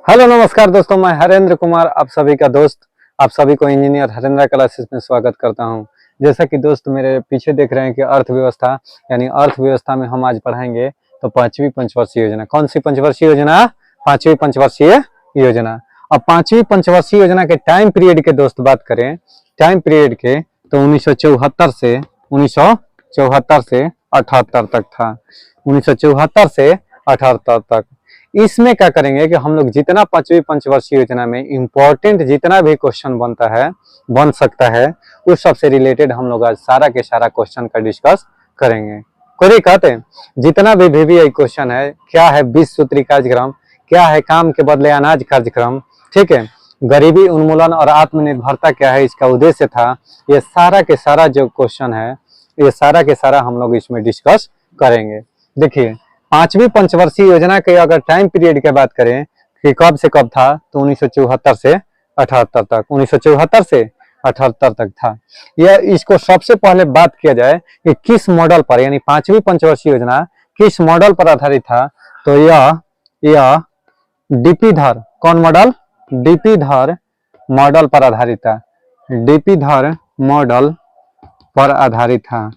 Hello नमस्कार दोस्तों, मैं हरेंद्र कुमार आप सभी का दोस्त। आप सभी को इंजीनियर हरेंद्र क्लासेस में स्वागत करता हूं। जैसा कि दोस्त मेरे पीछे देख रहे हैं कि अर्थव्यवस्था यानी अर्थव्यवस्था में हम आज पढ़ाएंगे तो पांचवी पंचवर्षीय योजना। कौन सी पंचवर्षीय योजना? पांचवी पंचवर्षीय योजना। अब पांचवी पंचवर्षीय योजना के टाइम पीरियड के दोस्त बात करें, टाइम पीरियड के, तो 1974 से 78 तक था। 1974 से 78 तक। इसमें क्या करेंगे कि हम लोग जितना पांचवी पंचवर्षीय योजना में इंपॉर्टेंट जितना भी क्वेश्चन बन सकता है उस सब से रिलेटेड हम लोग आज सारा के सारा क्वेश्चन का डिस्कस करेंगे। कोई कहते हैं जितना भी VVI क्वेश्चन है, क्या है 20 सूत्री कार्यक्रम, क्या है काम के बदले अनाज कार्यक्रम, ठीक है, गरीबी उन्मूलन और आत्मनिर्भरता क्या है, इसका उद्देश्य था, ये सारा के सारा जो क्वेश्चन है ये सारा के सारा हम लोग इसमें डिस्कस करेंगे। देखिए, पांचवी पंचवर्षीय योजना के अगर टाइम पीरियड की बात करें कि कब से कब था, तो 1974 से 78 तक। 1974 से 78 तक था। यह इसको सबसे पहले बात किया जाए कि किस मॉडल पर, यानी पांचवी पंचवर्षीय योजना किस मॉडल पर आधारित था, तो यह डीपी धर, कौन मॉडल? डीपी धर मॉडल पर आधारित था। डीपी धर मॉडल पर आधारित था।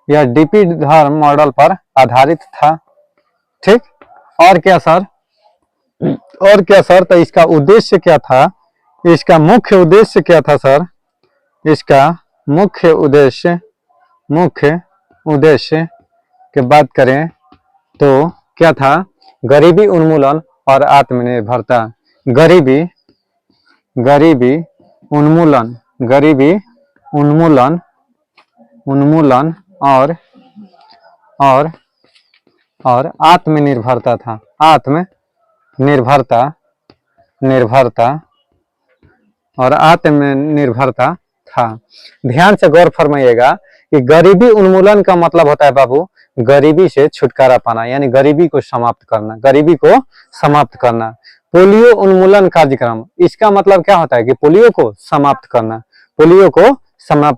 यह डीपी धर मॉडल पर आधारित था। ठीक। और क्या सर? तो इसका उद्देश्य क्या था? इसका मुख्य उद्देश्य क्या था सर? इसका मुख्य उद्देश्य की बात करें तो क्या था? गरीबी उन्मूलन और आत्मनिर्भरता। गरीबी उन्मूलन और आत्मनिर्भरता था। आत्मनिर्भरता था। ध्यान से गौर फरमाइएगा कि गरीबी उन्मूलन का मतलब होता है बाबू, गरीबी से छुटकारा पाना, यानी गरीबी को समाप्त करना। पोलियो उन्मूलन कार्यक्रम, इसका मतलब क्या होता है कि पोलियो को समाप्त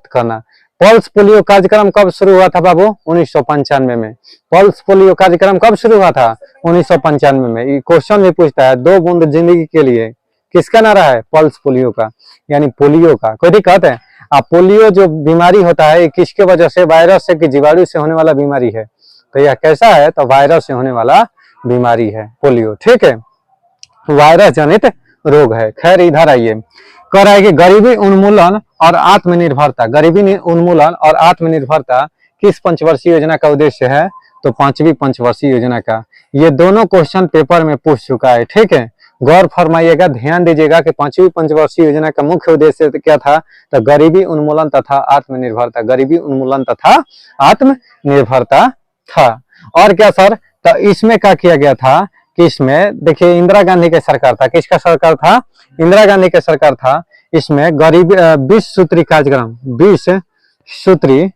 करना। पल्स पोलियो कार्यक्रम कब शुरू हुआ था बाबू? 1995 में। पल्स पोलियो कार्यक्रम कब शुरू हुआ था? 1995 में। ये क्वेश्चन भी पूछता है, 2 बूंद जिंदगी के लिए किसका नारा है? पल्स पोलियो का, यानी पोलियो का। कोई दिक्कत है? पोलियो जो बीमारी होता है किसके वजह से? वायरस से कि जीवाणु से होने वाला बीमारी है। तो यह कैसा है? तो वायरस से होने वाला बीमारी है पोलियो। ठीक है, वायरस जनित रोग है। खैर, इधर आइए, कह रहा है कि गरीबी उन्मूलन और आत्मनिर्भरता। गरीबी उन्मूलन और आत्मनिर्भरता किस पंचवर्षीय योजना का उद्देश्य है? तो पांचवी पंचवर्षीय योजना का। ये दोनों क्वेश्चन पेपर में पूछ चुका है। ठीक है, गौर फरमाइएगा, ध्यान दीजिएगा कि पांचवी पंचवर्षीय योजना का मुख्य उद्देश्य क्या था? तो गरीबी उन्मूलन तथा आत्मनिर्भरता। गरीबी उन्मूलन तथा आत्मनिर्भरता था। और क्या सर? तो इसमें क्या किया गया था कि इसमें देखिए इंदिरा गांधी का सरकार था। किसका सरकार था? इंदिरा गांधी का सरकार था। इसमें गरीब 20 सूत्री कार्यक्रम, 20 सूत्री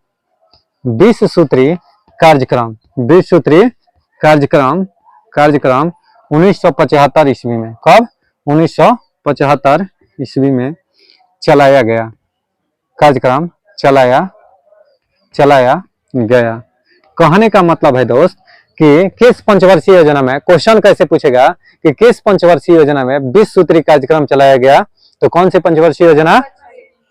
कार्यक्रम 1975 ईस्वी में। कब? 1975 ईस्वी में चलाया गया। कार्यक्रम चलाया गया। कहने का मतलब है दोस्त कि किस पंचवर्षीय योजना में, क्वेश्चन कैसे पूछेगा कि किस पंचवर्षीय योजना में 20 सूत्री कार्यक्रम चलाया गया? तो कौन सी पंचवर्षीय योजना?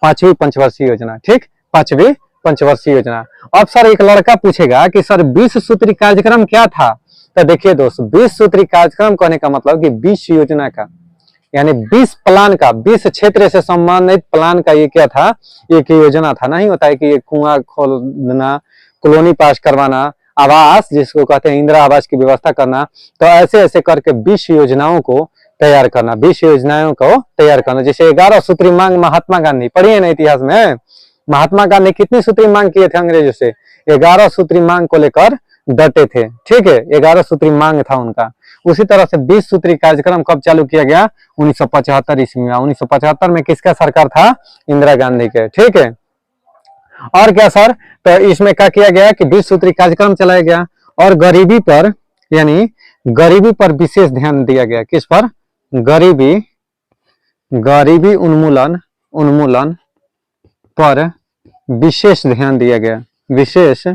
पांचवी पंचवर्षीय योजना। ठीक, पांचवी पंचवर्षीय योजना। अब सर एक लड़का पूछेगा कि सर 20 सूत्री कार्यक्रम क्या था? तो देखिए दोस्त, 20 सूत्री कार्यक्रम कहने का मतलब कि 20 योजना का, यानी 20 प्लान का, 20 क्षेत्र से संबंधित प्लान का ये क्या था? एक योजना था। नहीं होता है कि ये कुआं खोदना, कॉलोनी पास करवाना, आवास जिसको कहते हैं इंदिरा आवास की व्यवस्था करना। तो ऐसे ऐसे करके 20 योजनाओं को तैयार करना। जैसे 11 सूत्री मांग महात्मा गांधी, पढ़िए ना इतिहास में, महात्मा गांधी कितनी सूत्री मांग किए थे अंग्रेजों से? 11 सूत्री मांग को लेकर डटे थे। ठीक है, 11 सूत्री मांग था उनका। उसी तरह से 20 सूत्री कार्यक्रम कब चालू किया गया? 1975 ईस्वी में। 1975 में किसका सरकार था? इंदिरा गांधी के। ठीक है, और क्या सर? तो इसमें क्या किया गया कि 20 सूत्री कार्यक्रम चलाया गया और गरीबी पर, यानी गरीबी पर विशेष ध्यान दिया गया। किस पर? गरीबी उन्मूलन पर विशेष ध्यान दिया गया। विशेष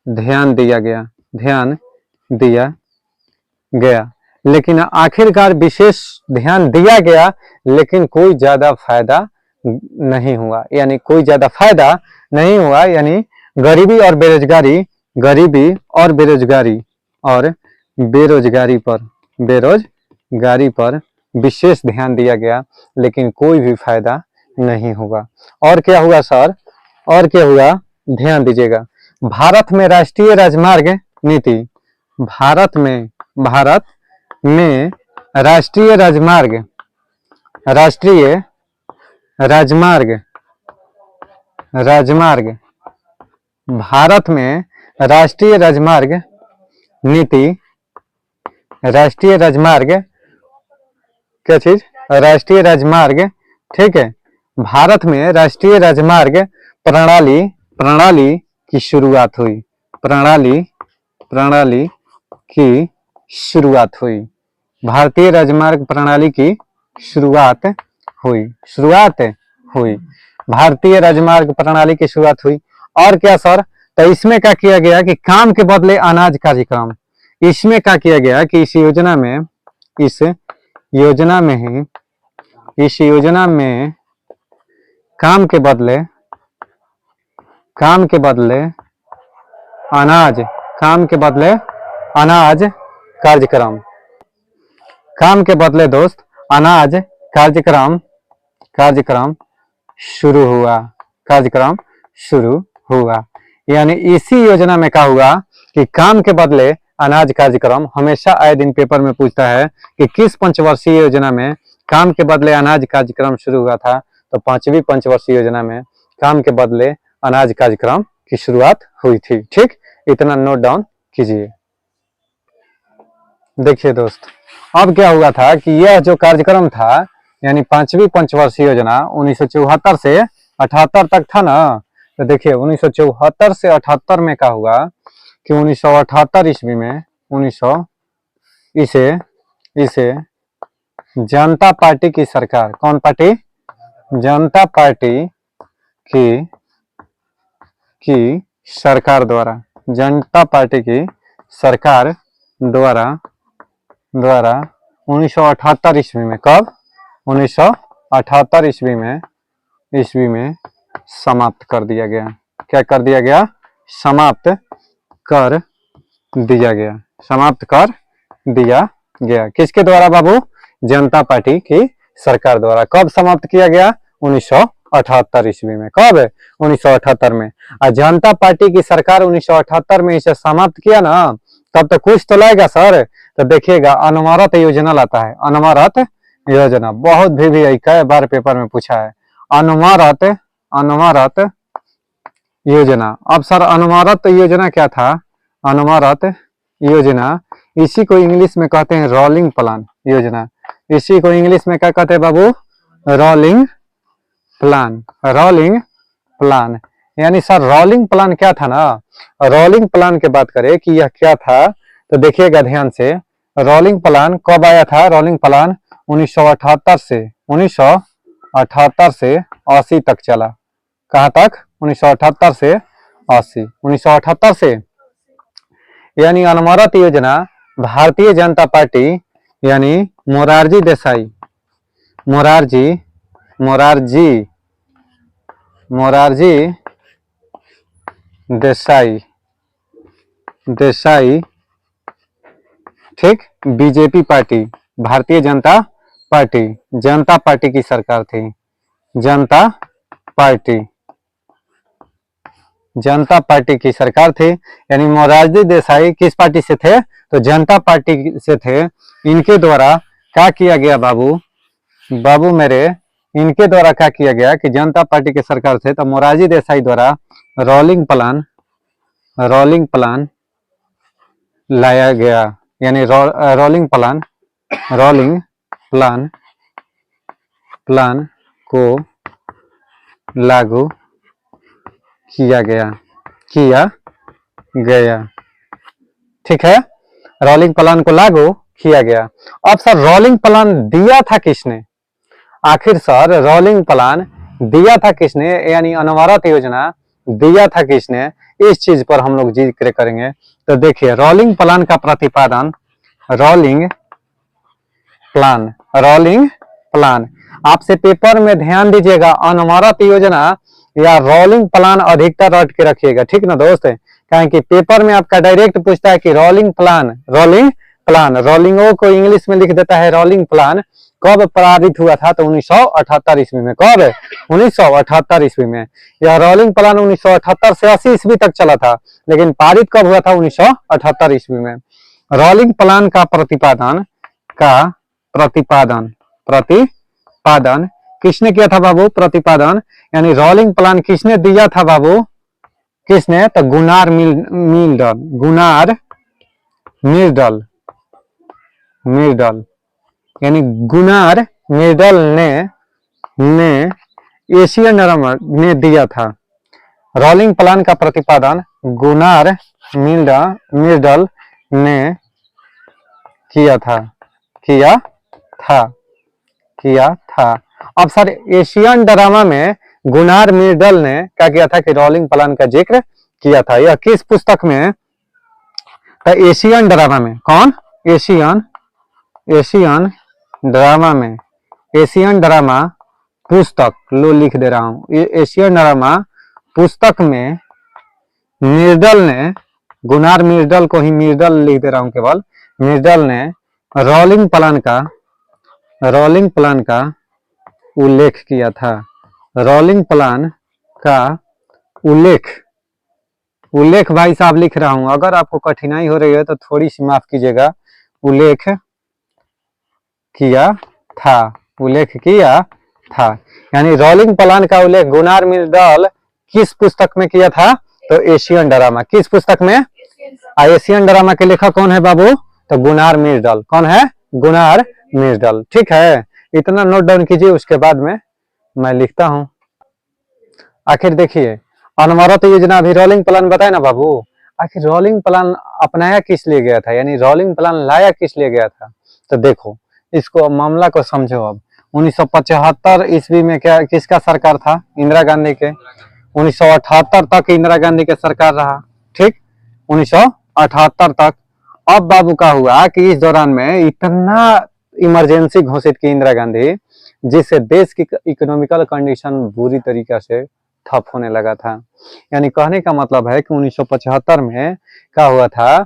ध्यान दिया गया, ध्यान दिया गया, लेकिन आखिरकार विशेष ध्यान दिया गया लेकिन कोई ज्यादा फायदा नहीं हुआ, यानी कोई ज्यादा फायदा नहीं हुआ, यानी गरीबी और बेरोजगारी, गरीबी और बेरोजगारी और बेरोजगारी पर विशेष ध्यान दिया गया लेकिन कोई भी फायदा नहीं हुआ। और क्या हुआ सर, और क्या हुआ, ध्यान दीजिएगा। भारत में राष्ट्रीय राजमार्ग नीति, भारत में राष्ट्रीय राजमार्ग, भारत में राष्ट्रीय राजमार्ग नीति, राष्ट्रीय राजमार्ग, क्या चीज, राष्ट्रीय राजमार्ग, ठीक है। भारत में राष्ट्रीय राजमार्ग प्रणाली की शुरुआत हुई, प्रणाली की शुरुआत हुई, भारतीय राजमार्ग प्रणाली की शुरुआत हुई, भारतीय राजमार्ग प्रणाली की शुरुआत हुई। और क्या सर, तो इसमें क्या किया गया कि काम के बदले अनाज कार्यक्रम, इसमें क्या किया गया कि इस योजना में काम के बदले अनाज कार्यक्रम, काम के बदले दोस्त अनाज कार्यक्रम शुरू हुआ, यानी इसी योजना में क्या हुआ कि काम के बदले अनाज कार्यक्रम। हमेशा आए दिन पेपर में पूछता है कि किस पंचवर्षीय योजना में काम के बदले अनाज कार्यक्रम शुरू हुआ था, तो 5वीं पंचवर्षीय योजना में काम के बदले अनाज कार्यक्रम की शुरुआत हुई थी। ठीक, इतना नोट डाउन कीजिए। देखिए दोस्त, अब क्या हुआ था कि यह जो कार्यक्रम था, यानी 5वीं पंचवर्षीय योजना 1974 से 78 तक था ना, तो देखिए 1974 से 78 में क्या हुआ कि 1978 ईस्वी में इसे जनता पार्टी की सरकार, कौन पार्टी, जनता पार्टी की सरकार द्वारा, जनता पार्टी की सरकार द्वारा 1978 ईस्वी में, कब, 1978 ईस्वी में समाप्त कर दिया गया। क्या कर दिया गया, समाप्त कर दिया गया। किसके द्वारा बाबू, जनता पार्टी की सरकार द्वारा। कब समाप्त किया गया, 1978 ईस्वी में। कब, 1978 में। और जनता पार्टी की सरकार 1978 में इसे समाप्त किया ना, तब तो कुछ तो लाएगा सर। तो देखिएगा, अनवरत योजना लाता है, अनवरत योजना, बहुत भी कई बार पेपर में पूछा है, अनवरत योजना। अब सर अनवरत योजना क्या था, अनवरत योजना, इसी को इंग्लिश में कहते हैं रोलिंग प्लान योजना। इसी को इंग्लिश में क्या कहते हैं बाबू, रोलिंग प्लान। यानी सर रोलिंग प्लान क्या था ना, रोलिंग प्लान की बात करें कि यह क्या था, तो देखिएगा ध्यान से। रोलिंग प्लान कब आया था, रोलिंग प्लान 1978 से 80 तक चला। कहाँ तक, 1978 से 80, 1978 से। यानी अनवरत योजना भारतीय जनता पार्टी, यानी मोरारजी देसाई, ठीक, BJP party, Bharatiya Janata party की सरकार थी। जनता पार्टी की सरकार थी। यानी मोरारजी देसाई किस पार्टी से थे, तो जनता पार्टी से थे। इनके द्वारा क्या किया गया बाबू मेरे, इनके द्वारा क्या किया गया कि जनता पार्टी की सरकार थे, तो मोरारजी देसाई द्वारा रोलिंग प्लान लाया गया। यानी रोलिंग प्लान को लागू किया गया। ठीक है, रोलिंग प्लान को लागू किया गया। अब सर रोलिंग प्लान दिया था किसने, आखिर सर रोलिंग प्लान दिया था किसने, यानी अनवरत योजना दिया था किसने, इस चीज पर हम लोग जिक्र करेंगे। तो देखिए रोलिंग प्लान का प्रतिपादन, रोलिंग प्लान आपसे पेपर में ध्यान दीजिएगा, अनवरत योजना या रोलिंग प्लान अधिकतर रट के रखिएगा, ठीक ना दोस्त। कहें कि पेपर में आपका डायरेक्ट पूछता है कि रोलिंग प्लान, रोलिंगो को इंग्लिश में लिख देता है रोलिंग प्लान, कब पारित हुआ था? तो 1978 ईस्वी में। कब? 1978 ईस्वी में। यह रोलिंग प्लान 1978 से 80 ईस्वी तक चला था, लेकिन पारित कब हुआ था? 1978 ईस्वी में। रोलिंग प्लान का प्रतिपादन किसने किया था बाबू? प्रतिपादन यानी रोलिंग प्लान किसने दिया था बाबू? किसने? तो गुनार मिर्डल यानी गुनार मिर्डल ने एशियन ड्रामा ने दिया था। रोलिंग प्लान का प्रतिपादन गुनार मिर्डल ने किया था। अब सर एशियन ड्रामा में गुनार मिर्डल ने क्या किया था कि रोलिंग प्लान का जिक्र किया था? यह किस पुस्तक में? तो एशियन ड्रामा में। कौन? एशियन ड्रामा पुस्तक, लो लिख दे रहा हूं, एशियन ड्रामा पुस्तक में मिर्डल ने, गुनार मिर्डल को ही मिर्डल लिख दे रहा हूं केवल, मिर्डल ने रोलिंग प्लान का उल्लेख किया था। रोलिंग प्लान का उल्लेख भाई साहब लिख रहा हूं, अगर आपको कठिनाई हो रही है तो थोड़ी सी माफ कीजिएगा। उल्लेख किया था यानी रोलिंग प्लान का उल्लेख गुनार मिर्डल किस पुस्तक में किया था? तो एशियन ड्रामा। किस पुस्तक में? एशियन ड्रामा के लेखक कौन है बाबू? तो गुनार मिर्डल। कौन है? Gunnar Myrdal. ठीक है, इतना नोट डाउन कीजिए, उसके बाद में मैं लिखता हूं। आखिर देखिए अनवरत योजना अभी रोलिंग प्लान बताए ना बाबू, आखिर रोलिंग प्लान अपनाया किस लिए गया था, यानी रोलिंग प्लान लाया किस लिए गया था? तो देखो इसको मामला को समझो। अब 1975 ईस्वी में क्या किसका सरकार था? इंदिरा गांधी के। 1978 तक इंदिरा गांधी के सरकार रहा, ठीक, 1978 तक। अब बाबू का हुआ कि इस दौरान में इतना इमरजेंसी घोषित की इंदिरा गांधी, जिससे देश की इकोनॉमिकल कंडीशन बुरी तरीके से ठप होने लगा था। यानी कहने का मतलब है कि 1975 में क्या हुआ था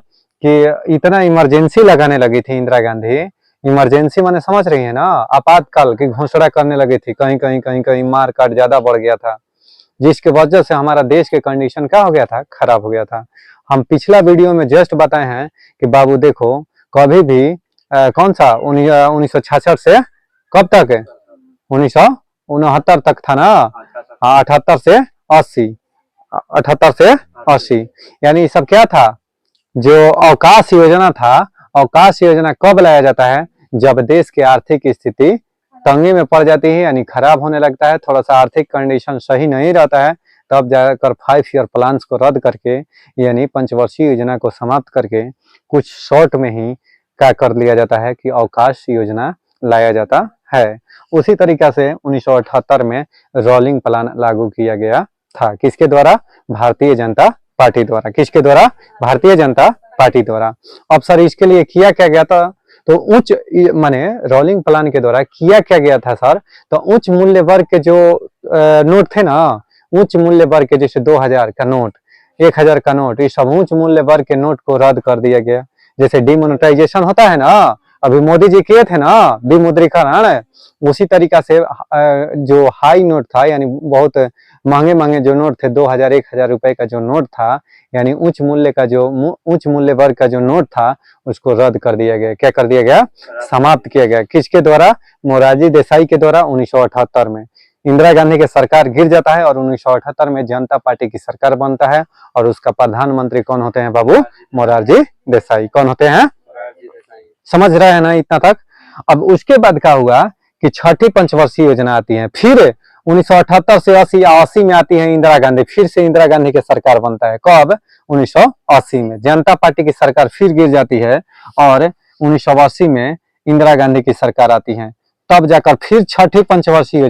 कि इतना इमरजेंसी लगाने लगी थी इंदिरा गांधी। इमरजेंसी माने समझ रही है ना, आपातकाल की घोषणा करने लगी थी। कहीं मार काट ज्यादा बढ़ गया था, जिसके वजह से हमारा देश के कंडीशन क्या हो गया था? खराब हो गया था। हम पिछला वीडियो में जस्ट बताए हैं कि बाबू देखो कभी भी कौन सा 1966 से कब तक है? 1969 तक था ना। हाँ 78 से 80, 78 से 80 यानी ये सब क्या था? जो अवकाश योजना था। अवकाश योजना कब लाया जाता है? जब देश की आर्थिक स्थिति तंगी में पड़ जाती है, यानी खराब होने लगता है, थोड़ा सा आर्थिक कंडीशन सही नहीं रहता है, तब जाकर 5 ईयर प्लान्स को रद्द करके यानी पंचवर्षीय योजना को समाप्त करके कुछ शॉर्ट में ही क्या कर लिया जाता है कि अवकाश योजना लाया जाता है। उसी तरीका से 1978 में रोलिंग प्लान लागू किया गया था। किसके द्वारा? भारतीय जनता पार्टी द्वारा। किसके द्वारा? भारतीय जनता पार्टी द्वारा। अब सर इसके लिए किया क्या गया था? तो उच्च माने रोलिंग प्लान के द्वारा किया क्या गया था सर? तो उच्च मूल्य वर्ग के जो नोट थे ना, उच्च मूल्य वर्ग के जैसे 2000 का नोट, 1000 का नोट, ये सब उच्च मूल्य वर्ग के नोट को रद्द कर दिया गया। जैसे डिमोनेटाइजेशन होता है ना, अभी मोदी जी किए थे ना विमुद्रीकरण, उसी तरीका से जो हाई नोट था यानी बहुत महंगे जो नोट थे 2000 1000 रुपए का जो नोट था, यानी उच्च मूल्य वर्ग का जो नोट था उसको रद्द कर दिया गया। क्या कर दिया गया? समाप्त किया गया। किसके द्वारा? मोरारजी देसाई के द्वारा 1978 में। इंदिरा गांधी के सरकार गिर जाता है और 1978 में जनता पार्टी की सरकार बनता है, और उसका प्रधानमंत्री कौन होते हैं बाबू? मोरारजी देसाई। कौन होते हैं? समझ रहे हैं ना इतना तक? अब उसके बाद क्या हुआ कि छठी पंचवर्षीय योजना आती है। फिर 1978 से 80 में आती है इंदिरा गांधी, फिर से इंदिरा गांधी की सरकार बनता है। कब? 1980 में। जनता पार्टी की सरकार फिर गिर जाती है और 1980 में इंदिरा गांधी की सरकार आती है। तब जाकर फिर छठी पंचवर्षीय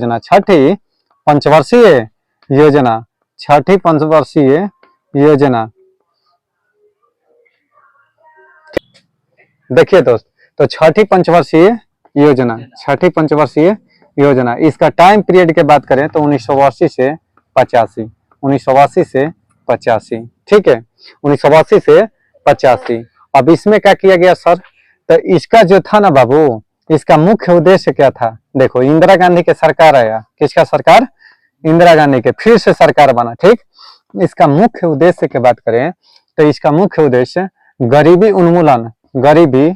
योजना योजना। देखिए दोस्त, तो छठी पंचवर्षीय योजना, छठी पंचवर्षीय योजना, इसका टाइम पीरियड की बात करें तो 1980 से 85, 1980 से 85, ठीक है, 1980 से 85। अब इसमें क्या किया गया सर, तो इसका जो था ना बाबू, इसका मुख्य उद्देश्य क्या था, देखो इंदिरा गांधी के सरकार आया, किसका सरकार, इंदिरा गांधी के, फिर से सरकार बना, ठीक। इसका मुख्य उद्देश्य की बात करें तो इसका मुख्य उद्देश्य गरीबी उन्मूलन, गरीबी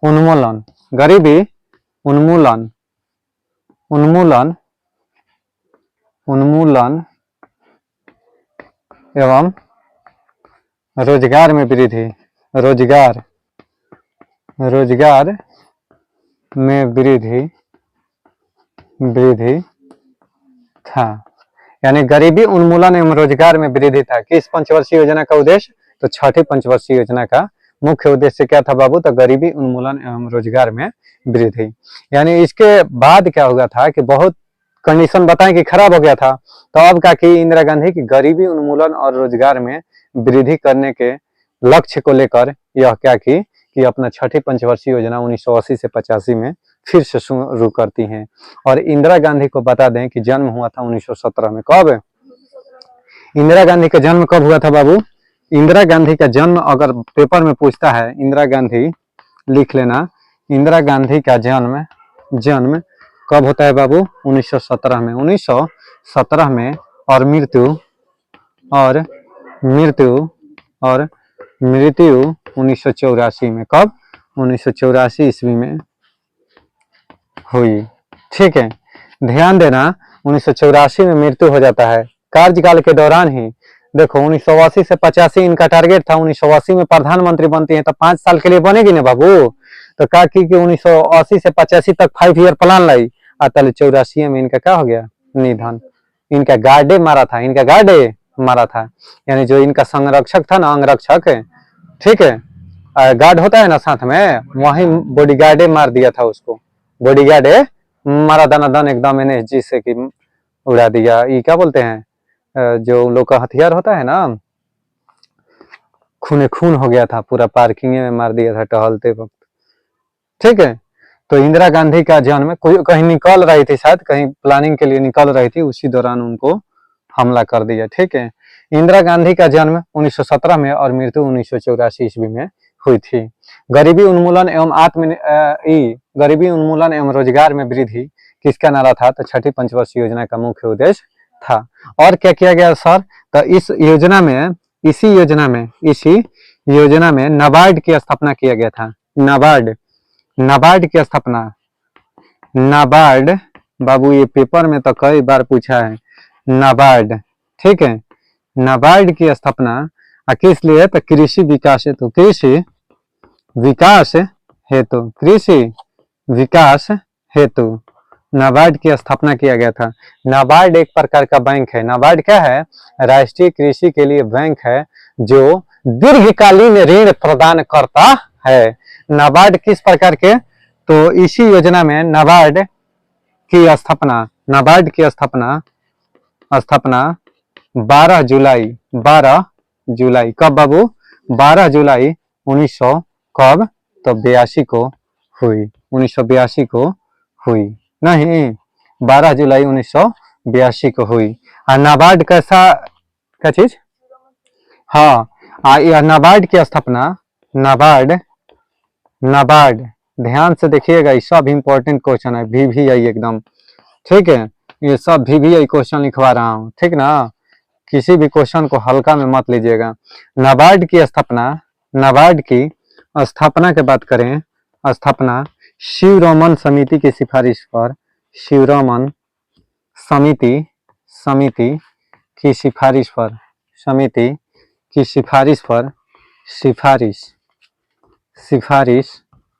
उन्मूलन, गरीबी उन्मूलन, उन्मूलन, उन्मूलन एवं रोजगार में वृद्धि, रोजगार, रोजगार में वृद्धि, वृद्धि था, यानी गरीबी उन्मूलन एवं रोजगार में वृद्धि था। किस पंचवर्षीय योजना का उद्देश्य, तो छठी पंचवर्षीय योजना का मुख्य उद्देश्य क्या था बाबू, तो गरीबी उन्मूलन एवं रोजगार में वृद्धि। यानी इसके बाद क्या हुआ था कि बहुत कंडीशन बताएं कि खराब हो गया था, तो अब क्या की इंदिरा गांधी की गरीबी उन्मूलन और रोजगार में वृद्धि करने के लक्ष्य को लेकर यह क्या की कि अपना छठी पंचवर्षीय योजना 1980 से 85 में फिर से शुरू करती हैं। और इंदिरा गांधी को बता दें कि जन्म हुआ था 1917 में। कब इंदिरा गांधी का जन्म कब हुआ था बाबू, इंदिरा गांधी का जन्म अगर पेपर में पूछता है, इंदिरा गांधी लिख लेना, इंदिरा गांधी का जन्म, जन्म कब होता है बाबू, 1917 में, 1917 में, और मृत्यु, और मृत्यु, और मृत्यु 1984 में। कब, 1984 ईस्वी में हुई, ठीक है। ध्यान देना 1984 में मृत्यु हो जाता है, कार्यकाल के दौरान ही। देखो 1980 से 85 इनका टारगेट था, 1980 में प्रधानमंत्री बनती है तो 5 साल के लिए बनेगी ना बाबू, तो क्या की 1980 से 85 तक 5 ईयर प्लान लाई, तले 84 में इनका क्या हो गया, निधन। इनका गार्डे मारा था, इनका गार्डे मारा था, यानी जो इनका संरक्षक था ना, अंगरक्षक, ठीक है, गार्ड होता है ना साथ में, वही बॉडीगार्डे मार दिया था उसको, बॉडीगार्डे मारा दनादन एकदम एनएसजी से कि उड़ा दिया। ये क्या बोलते हैं, जो उन लोग का हथियार होता है ना, खूने खून हो गया था, पूरा पार्किंग में मार दिया था टहलते वक्त, ठीक है। तो इंदिरा गांधी का जन्म कहीं निकल रही थी, शायद कहीं प्लानिंग के लिए निकल रही थी, उसी दौरान उनको हमला कर दिया, ठीक है। इंदिरा गांधी का जन्म 1917 में और मृत्यु 1984 ईस्वी में हुई थी। गरीबी उन्मूलन एवं गरीबी उन्मूलन एवं रोजगार में वृद्धि किसका नारा था, तो छठी पंचवर्षीय योजना का मुख्य उद्देश्य था। और क्या किया गया सर, तो इस योजना में, इसी योजना में नाबार्ड की स्थापना किया गया था, नाबार्ड, नाबार्ड की स्थापना, नाबार्ड बाबू ये पेपर में तो कई बार पूछा है, नाबार्ड, ठीक है। नाबार्ड की स्थापना किस लिए, तो कृषि विकास हेतु, कृषि विकास हेतु, कृषि विकास हेतु नाबार्ड की स्थापना किया गया था। नाबार्ड एक प्रकार का बैंक है, नाबार्ड क्या है, राष्ट्रीय कृषि के लिए बैंक है जो दीर्घकालीन ऋण प्रदान करता है। नाबार्ड किस प्रकार के, तो इसी योजना में नाबार्ड की स्थापना, नाबार्ड की स्थापना 12 जुलाई, 12 जुलाई कब बाबू, 12 जुलाई 1900 कब, तो 82 को हुई, 1982 को हुई, नहीं 12 जुलाई 1982 को हुई। नाबार्ड कैसा, क्या चीज, हाँ यह नाबार्ड की स्थापना, नाबार्ड, नाबार्ड ध्यान से देखिएगा, ये सब इंपॉर्टेंट क्वेश्चन है, VVI एकदम, ठीक है, ये सब VVI क्वेश्चन लिखवा रहा हूँ, ठीक ना, किसी भी क्वेश्चन को हल्का में मत लीजिएगा। नाबार्ड की स्थापना, नाबार्ड की स्थापना की बात करें, स्थापना शिवरमन समिति की सिफारिश पर, शिवरमन समिति की सिफारिश पर, समिति की सिफारिश पर, सिफारिश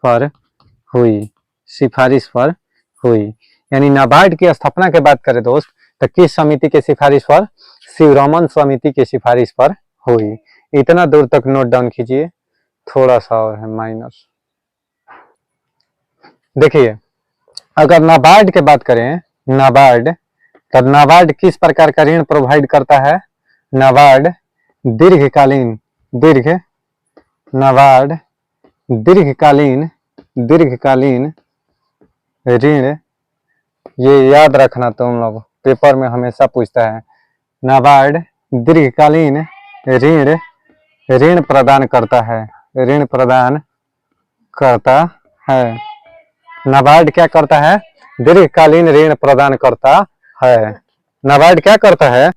पर हुई, सिफारिश पर हुई। यानी नाबार्ड की स्थापना की बात करें दोस्त, तो किस समिति के सिफारिश पर, शिवरमन समिति की सिफारिश पर हुई। इतना दूर तक नोट डाउन कीजिए, थोड़ा सा और है माइनर। देखिए अगर नाबार्ड की बात करें, नाबार्ड, तब नाबार्ड किस प्रकार का ऋण प्रोवाइड करता है, नाबार्ड दीर्घकालीन नाबार्ड दीर्घकालीन ऋण, ये याद रखना तुम लोग, पेपर में हमेशा पूछता है। नाबार्ड दीर्घकालीन ऋण प्रदान करता है, नाबार्ड क्या करता है? दीर्घकालीन ऋण प्रदान करता है। नाबार्ड क्या करता है?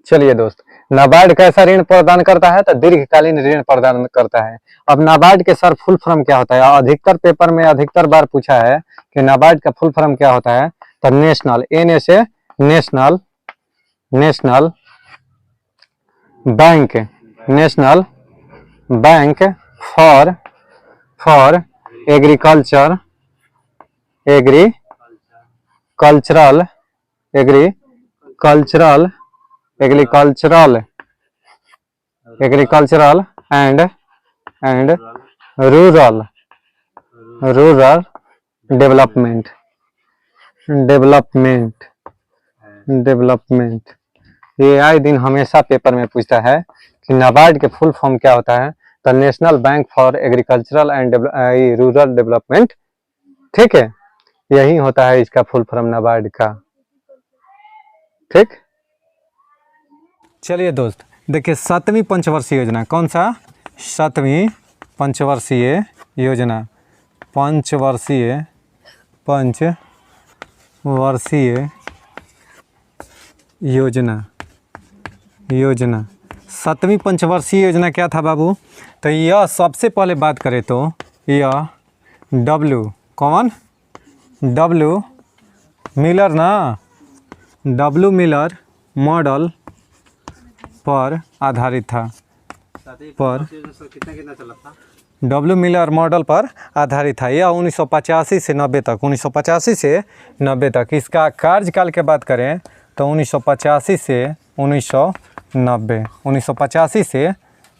चलिए दोस्त, नाबार्ड कैसा ऋण प्रदान करता है? तो दीर्घकालीन ऋण प्रदान करता है। अब नाबार्ड के सर फुल फॉर्म क्या होता है? अधिकतर पेपर में अधिकतर बार पूछा है कि नाबार्ड का फुल फॉर्म क्या होता है? तो national, national bank for agricultural and rural development. ये आए दिन हमेशा पेपर में पूछता है कि नाबार्ड के फुल फॉर्म क्या होता है? तो national bank for agricultural and rural development. ठीक है, यही होता है इसका फुल फॉर्म नाबार्ड का। ठीक, चलिए दोस्त देखिए, 7वीं पंचवर्षीय योजना, कौन सा? 7वीं पंचवर्षीय योजना, योजना 7वीं पंचवर्षीय योजना क्या था बाबू? तो यह सबसे पहले बात करें तो यह डब्ल्यू मिलर मॉडल पर आधारित था। डब्ल्यू मिलर मॉडल पर आधारित था। यह 1985 से 90 तक, 1985 से 90 तक। इसका कार्यकाल के बात करें तो 1985 से 1990 से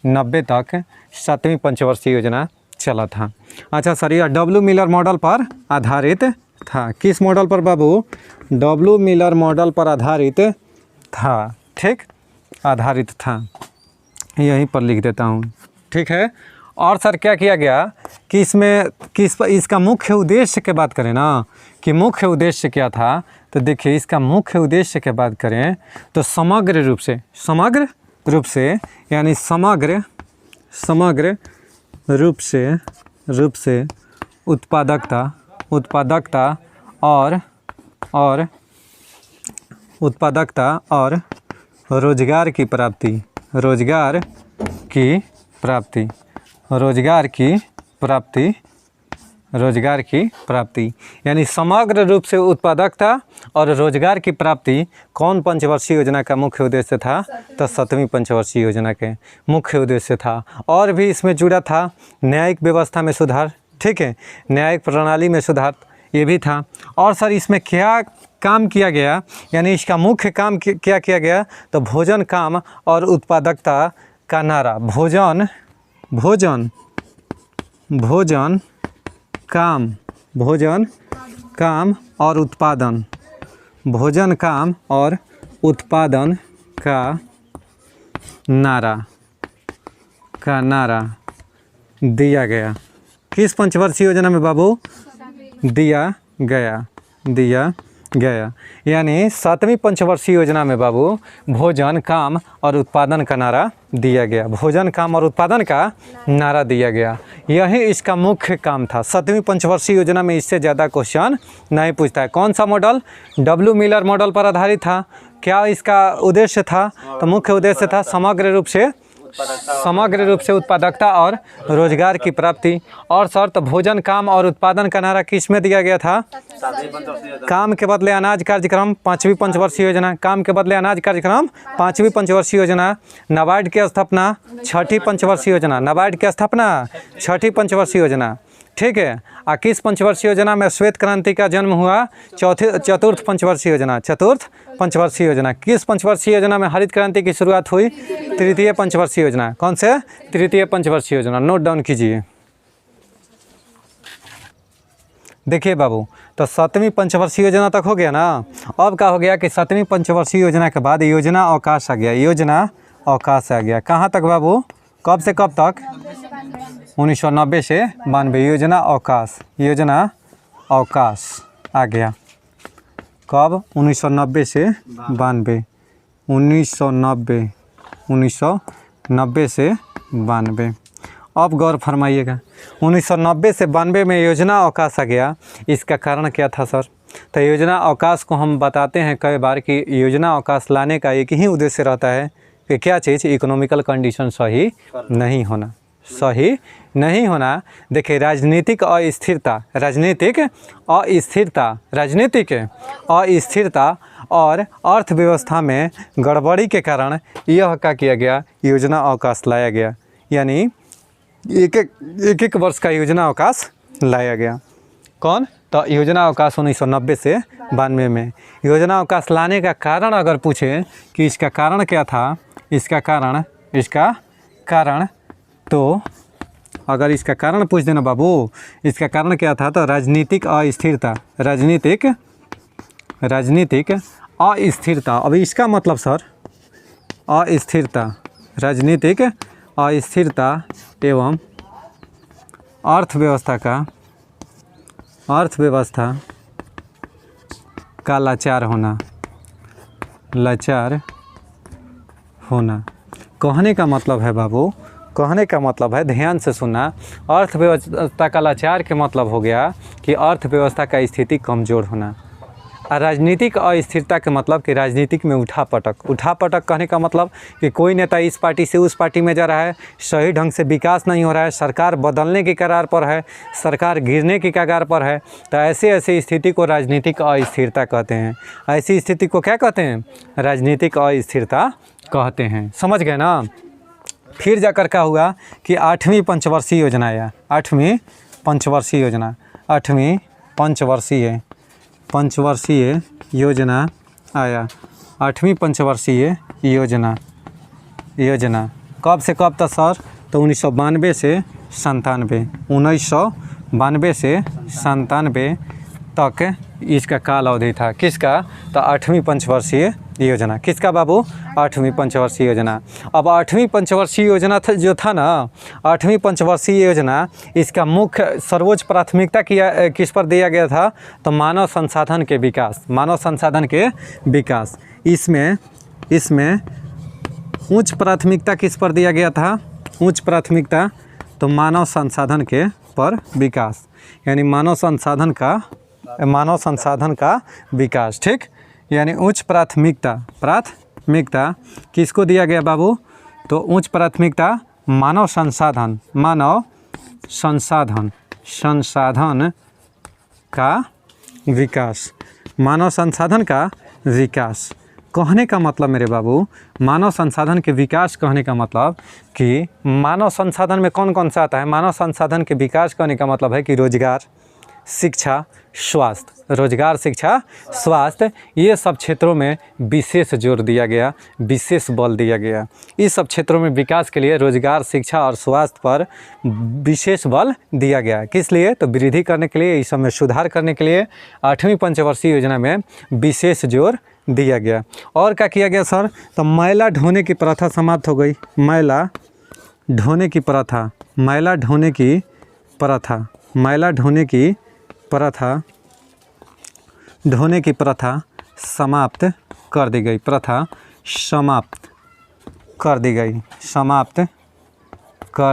90 तक 7वीं पंचवर्षीय योजना चला था। अच्छा सर, यह डब्ल्यू मिलर मॉडल पर आधारित था। किस मॉडल पर बाबू? डब्ल्यू मिलर मॉडल पर आधारित था। ठीक, आधारित था, यहीं पर लिख देता हूँ। ठीक है, और सर क्या किया गया कि इसका मुख्य उद्देश्य की बात करें ना, कि मुख्य उद्देश्य क्या था? तो देखिए, इसका मुख्य उद्देश्य की बात करें तो समग्र रूप से यानी समग्र रूप से उत्पादकता और रोजगार की प्राप्ति यानी समग्र रूप से उत्पादकता और रोजगार की प्राप्ति कौन पंचवर्षीय योजना का मुख्य उद्देश्य था? तो 7वीं पंचवर्षीय योजना के मुख्य उद्देश्य था। और भी इसमें जुड़ा था न्यायिक व्यवस्था में सुधार। ठीक है, न्यायिक प्रणाली में सुधार ये भी था। और सर इसमें क्या काम किया गया, यानी इसका मुख्य काम क्या किया गया? तो भोजन काम और उत्पादकता का नारा, भोजन काम और उत्पादन का नारा दिया गया। किस पंचवर्षीय योजना में बाबू? दिया गया। यानी 7वीं पंचवर्षीय योजना में बाबू भोजन काम और उत्पादन का नारा दिया गया। भोजन काम और उत्पादन का नारा दिया गया, यही इसका मुख्य काम था। 7वीं पंचवर्षीय योजना में इससे ज़्यादा क्वेश्चन नहीं पूछता है। कौन सा मॉडल? डब्ल्यू मिलर मॉडल पर आधारित था। क्या इसका उद्देश्य था? तो मुख्य उद्देश्य था समग्र रूप से उत्पादकता और रोजगार की प्राप्ति। और शर्त भोजन काम और उत्पादन का नारा किस में दिया गया था? काम के बदले अनाज कार्यक्रम, 5वीं पंचवर्षीय योजना। काम के बदले अनाज कार्यक्रम, 5वीं पंचवर्षीय योजना। नाबार्ड की स्थापना, 6ठी पंचवर्षीय योजना। नाबार्ड की स्थापना, 6ठी पंचवर्षीय योजना। ठीक है, किस पंचवर्षीय योजना में श्वेत क्रांति का जन्म हुआ? चतुर्थ पंचवर्षीय योजना। किस पंचवर्षीय योजना में हरित क्रांति की शुरुआत हुई? तृतीय पंचवर्षीय योजना। कौन से? तृतीय पंचवर्षीय योजना। नोट डाउन कीजिए। देखिए बाबू, तो 7वीं पंचवर्षीय योजना तक हो गया ना। अब क्या हो गया कि 7वीं पंचवर्षीय योजना के बाद योजना अवकाश आ गया। योजना अवकाश आ गया। कहाँ तक बाबू, कब से कब तक? 1990 से 92 योजना अवकाश आ गया। कब? 1990 से 92, 1990 से 92। अब गौर फरमाइएगा, 1990 से 92 में योजना अवकाश आ गया, इसका कारण क्या था सर? तो योजना अवकाश को हम बताते हैं कई बार कि योजना अवकाश लाने का एक ही उद्देश्य रहता है कि क्या चीज़? इकोनॉमिकल कंडीशन सही नहीं होना, सही नहीं होना। देखिए राजनीतिक अस्थिरता और अर्थव्यवस्था में गड़बड़ी के कारण यह क्या किया गया? योजना अवकाश लाया गया, यानी एक वर्ष का योजना अवकाश लाया गया। कौन? तो योजना अवकाश 1990 से 92 में। योजना अवकाश लाने का कारण अगर पूछे कि इसका कारण क्या था, इसका कारण तो अगर इसका कारण पूछ देना बाबू, इसका कारण क्या था? तो राजनीतिक अस्थिरता। अभी इसका मतलब सर अस्थिरता, राजनीतिक अस्थिरता एवं अर्थव्यवस्था का लाचार होना। कहने का मतलब है बाबू, कहने का मतलब है, ध्यान से सुनना, अर्थव्यवस्था का लाचार के मतलब हो गया कि अर्थव्यवस्था का स्थिति कमज़ोर होना। और राजनीतिक अस्थिरता के मतलब कि राजनीतिक में उठापटक कहने का मतलब कि कोई नेता इस पार्टी से उस पार्टी में जा रहा है, सही ढंग से विकास नहीं हो रहा है, सरकार बदलने की कगार पर है, सरकार गिरने की कगार पर है, तो ऐसे स्थिति को राजनीतिक अस्थिरता कहते हैं। ऐसी स्थिति को क्या कहते हैं? राजनीतिक अस्थिरता कहते हैं। समझ गए ना? फिर जाकर क्या हुआ कि 8वीं पंचवर्षीय योजना आया। 8वीं पंचवर्षीय योजना आया। 8वीं पंचवर्षीय योजना कब से कब तक सर? तो 1992 से 97, 1992 से 97 तक इसका काल अवधि था। किसका? तो 8वीं पंचवर्षीय योजना। किसका बाबू? 8वीं पंचवर्षीय योजना। अब 8वीं पंचवर्षीय योजना जो था ना, 8वीं पंचवर्षीय योजना, इसका मुख्य सर्वोच्च प्राथमिकता किस पर दिया गया था? तो मानव संसाधन के विकास। इसमें उच्च प्राथमिकता किस पर दिया गया था? उच्च प्राथमिकता तो मानव संसाधन के पर विकास, यानी मानव संसाधन का विकास। ठीक, यानी उच्च प्राथमिकता किसको दिया गया बाबू? तो उच्च प्राथमिकता मानव संसाधन का विकास, मानव संसाधन का विकास। कहने का मतलब मेरे बाबू, मानव संसाधन के विकास कहने का मतलब कि मानव संसाधन में कौन कौन सा आता है? मानव संसाधन के विकास कहने का मतलब है कि रोजगार, शिक्षा, स्वास्थ्य, ये सब क्षेत्रों में विशेष जोर दिया गया, विशेष बल दिया गया। इस सब क्षेत्रों में विकास के लिए रोजगार, शिक्षा और स्वास्थ्य पर विशेष बल दिया गया। किस लिए? तो वृद्धि करने के लिए, इस सब में सुधार करने के लिए 8वीं पंचवर्षीय योजना में विशेष जोर दिया गया। और क्या किया गया सर? तो मैला ढोने की प्रथा समाप्त हो गई। मैला ढोने की प्रथा समाप्त कर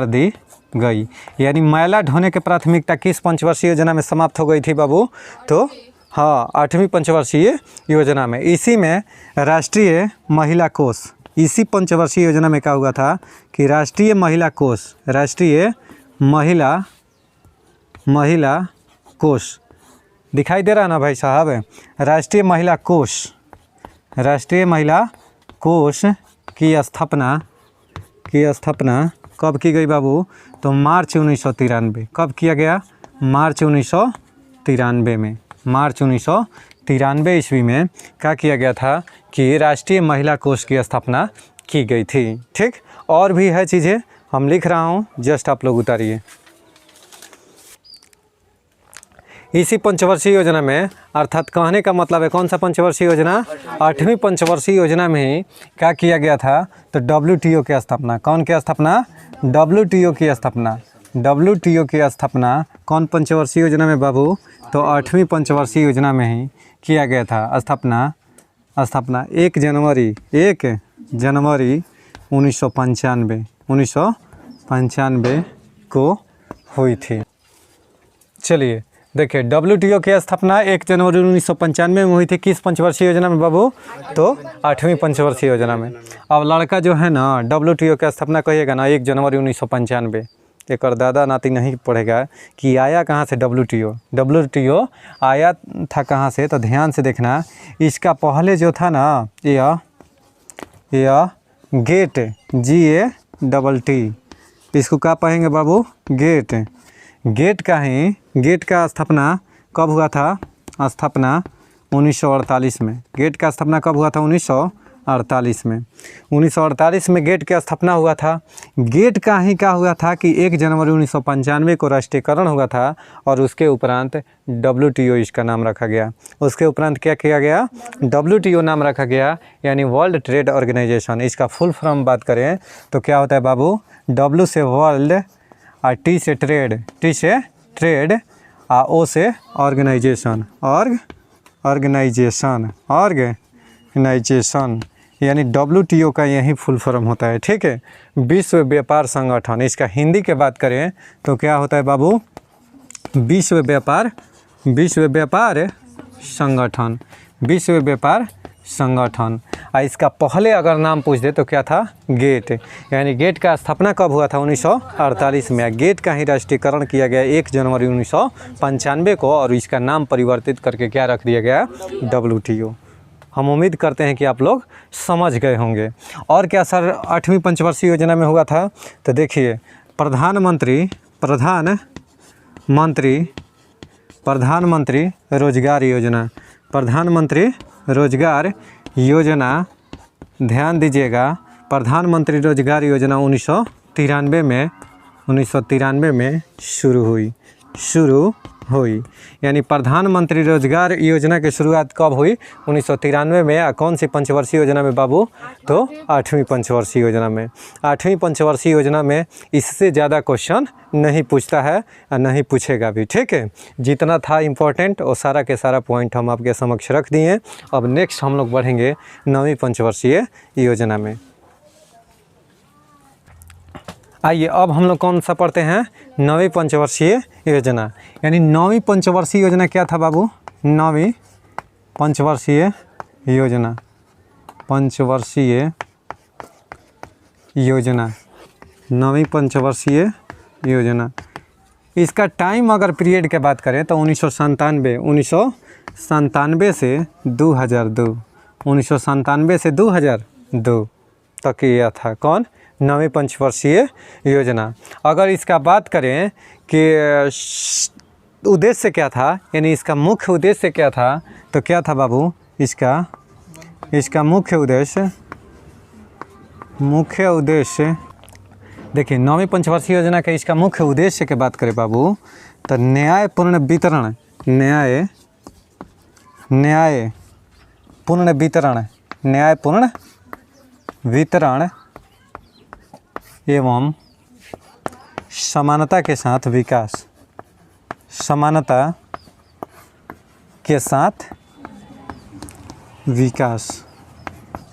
दी गई। यानी मैला ढोने की प्राथमिकता किस पंचवर्षीय योजना में समाप्त हो गई थी बाबू? तो हाँ, 8वीं पंचवर्षीय योजना में। इसी में राष्ट्रीय महिला कोष, इसी पंचवर्षीय योजना में क्या हुआ था कि राष्ट्रीय महिला कोष दिखाई दे रहा ना भाई साहब? राष्ट्रीय महिला कोष की स्थापना कब की गई बाबू? तो मार्च 1993। कब किया गया? मार्च 1993 में। मार्च 1993 ईस्वी में क्या किया गया था कि राष्ट्रीय महिला कोष की स्थापना की गई थी। ठीक, और भी है चीज़ें, हम लिख रहा हूँ, जस्ट आप लोग उतारिए। इसी पंचवर्षीय योजना में, अर्थात कहने का मतलब है कौन सा पंचवर्षीय योजना, 8वीं पंचवर्षीय योजना में ही क्या किया गया था, तो WTO की स्थापना, कौन की स्थापना, WTO की स्थापना, WTO की स्थापना कौन पंचवर्षीय योजना में बाबू, तो 8वीं पंचवर्षीय योजना में ही किया गया था स्थापना। 1 जनवरी 1995 को हुई थी। चलिए देखिए, WTO की स्थापना 1 जनवरी 1995 में हुई थी, किस पंचवर्षीय योजना में बाबू, तो 8वीं पंचवर्षीय योजना में। अब लड़का जो है ना WTO की स्थापना कहिएगा ना 1 जनवरी 1995, एक और दादा नाती नहीं पढ़ेगा कि आया कहाँ से WTO आया था कहाँ से, तो ध्यान से देखना। इसका पहले जो था ना यह गेट GATT, इसको क्या कहेंगे बाबू, गेट का स्थापना कब हुआ था, स्थापना 1948 में। गेट का स्थापना कब हुआ था, 1948 में। 1948 में गेट की स्थापना हुआ था। गेट का ही क्या हुआ था कि 1 जनवरी 1995 को राष्ट्रीयकरण हुआ था और उसके उपरांत WTO इसका नाम रखा गया। उसके उपरांत क्या किया गया, WTO नाम रखा गया, यानी वर्ल्ड ट्रेड ऑर्गेनाइजेशन। इसका फुल फॉर्म बात करें तो क्या होता है बाबू, W से वर्ल्ड, T से ट्रेड, O से ऑर्गेनाइजेशन, ऑर्गेनाइजेशन यानी WTO का यही फुल फॉर्म होता है, ठीक है। विश्व व्यापार संगठन, इसका हिंदी के बात करें तो क्या होता है बाबू, विश्व व्यापार संगठन। इसका पहले अगर नाम पूछ दे तो क्या था, गेट, यानी गेट का स्थापना कब हुआ था, 1948 में। गेट का ही राष्ट्रीयकरण किया गया 1 जनवरी 1995 को और इसका नाम परिवर्तित करके क्या रख दिया गया, WTO। हम उम्मीद करते हैं कि आप लोग समझ गए होंगे। और क्या सर 8वीं पंचवर्षीय योजना में हुआ था, तो देखिए प्रधानमंत्री रोजगार योजना, प्रधानमंत्री रोजगार योजना, ध्यान दीजिएगा, प्रधानमंत्री रोजगार योजना 1993 में शुरू हुई। यानी प्रधानमंत्री रोजगार योजना की शुरुआत कब हुई, 1993 में। कौन सी पंचवर्षीय योजना में बाबू, तो 8वीं पंचवर्षीय योजना में। 8वीं पंचवर्षीय योजना में इससे ज़्यादा क्वेश्चन नहीं पूछता है और नहीं पूछेगा भी, ठीक है। जितना था इम्पोर्टेंट वो सारा के सारा पॉइंट हम आपके समक्ष रख दिए। अब नेक्स्ट हम लोग बढ़ेंगे 9वीं पंचवर्षीय योजना में। आइए अब हम लोग कौन सा पढ़ते हैं, 9वीं पंचवर्षीय योजना। यानी 9वीं पंचवर्षीय योजना क्या था बाबू, 9वीं पंचवर्षीय योजना, इसका टाइम अगर पीरियड के बात करें तो 1997 से 2002 तक यह था कौन, 9वीं पंचवर्षीय योजना। अगर इसका बात करें कि उद्देश्य क्या था, यानी इसका मुख्य उद्देश्य क्या था, तो क्या था बाबू, इसका मुख्य उद्देश्य देखिए 9वीं पंचवर्षीय योजना के इसका मुख्य उद्देश्य की बात करें बाबू, तो न्यायपूर्ण वितरण एवं समानता के साथ विकास,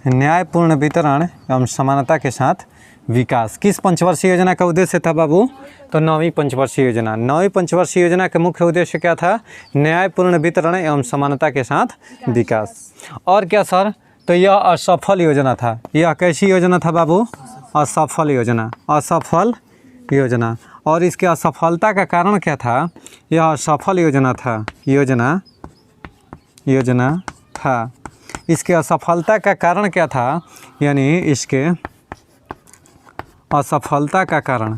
न्यायपूर्ण वितरण एवं समानता के साथ विकास। किस पंचवर्षीय योजना का उद्देश्य था बाबू, तो 9वीं पंचवर्षीय योजना। 9वीं पंचवर्षीय योजना का मुख्य उद्देश्य क्या था, न्यायपूर्ण वितरण एवं समानता के साथ विकास। और क्या सर, तो यह असफल योजना था। यह कैसी योजना था बाबू, असफल योजना। और इसके असफलता का कारण क्या था, यह असफल योजना था। इसके असफलता का कारण क्या था, यानी इसके असफलता का कारण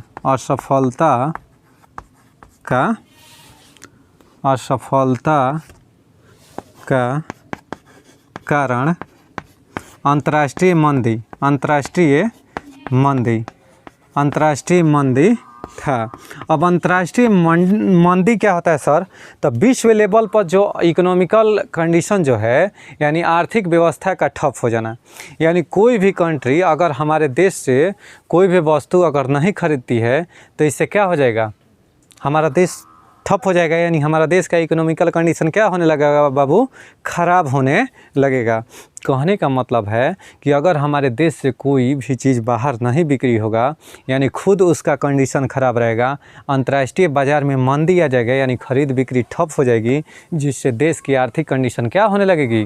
अंतर्राष्ट्रीय मंदी था। अब अंतर्राष्ट्रीय मंदी क्या होता है सर? तो विश्व लेवल पर जो इकोनॉमिकल कंडीशन जो है यानी आर्थिक व्यवस्था का ठप हो जाना, यानी कोई भी कंट्री अगर हमारे देश से कोई भी वस्तु अगर नहीं खरीदती है तो इससे क्या हो जाएगा? हमारा देश ठप हो जाएगा, यानी हमारा देश का इकोनॉमिकल कंडीशन क्या होने लगेगा बाबू? ख़राब होने लगेगा। कहने का मतलब है कि अगर हमारे देश से कोई भी चीज़ बाहर नहीं बिक्री होगा यानी खुद उसका कंडीशन ख़राब रहेगा, अंतर्राष्ट्रीय बाज़ार में मंदी आ जाएगा यानी खरीद बिक्री ठप हो जाएगी, जिससे देश की आर्थिक कंडीशन क्या होने लगेगी?